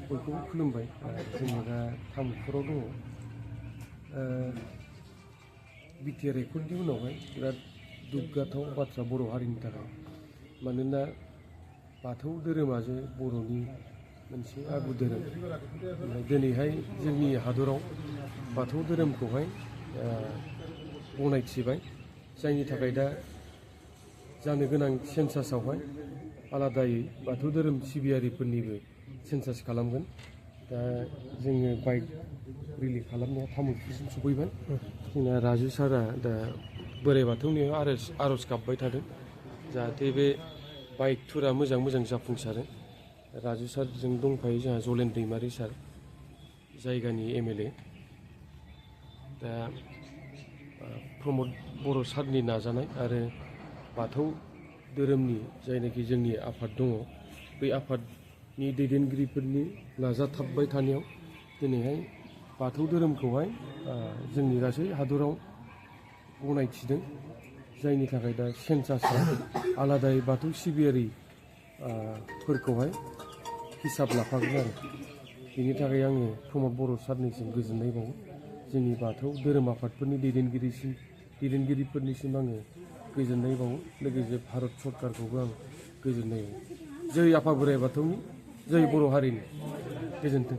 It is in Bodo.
बयखौबो खुलुमबाय। जोङो दा तामुलपुराव दङ। बिटिआर एकर्डनि उनावहाय बिराद दुग्गाथाव बाथ्रा बर' हारिनि थाखाय, मानोना बाथौ धोरोमासो बर'नि मोनसे आगु धोरोम। दिनैहाय जोंनि हादराव बाथौ धोरोमखौहाय गनायथिबाय, जायनि थाखाय दा जानो गोनां सेन्सासावहाय आलादायै बाथौ धोरोम सिबियारिफोरनिबो सेन्सास खालामगोन। दा जोङो बाइक रिलि खालामनाया तामुलपुरसिम सफैबाय। जोंना राजु सारआ दा बोराइ बाथौनियाव आर'ज गाबबाय थादों जाहाथे बे बाइक टुरा मोजां जाफुंसारो। राजु सारजों दंफायो जोंहा जलेन दैमारि सार, जायगानि एमएलए। दा प्रमद बर' सारनि नाजानाय आरो बाथौ धोरोमनि जायनाखि जोंनि आफाद दङ, बै आफादनि दैदेनगिरिफोरनि नाजाथाबबाय थानायाव दिनैहाय बाथौ धोरोमखौहाय जोंनि गासै हादराव गनायथिदों, जायनि थाखाय दा सेन्सासआ आलादायै बाथौ सिबियारि फोरखौहाय हिसाब लाफागोन आरो। बेनि थाखाय आङो प्रमद बर' सारनिसिम गोजोननाय बावो। जोंनि बाथौ धोरोम आफादफोरनि दैदेनगिरिफोरनिसिम आङो गोजोननाय बावो। लोगोसे भारत सरकारखौबो आं गोजोननाय बावो। जै आफा बोराइ बाथौनि, जै बर' हारिनि। गोजोन्थों।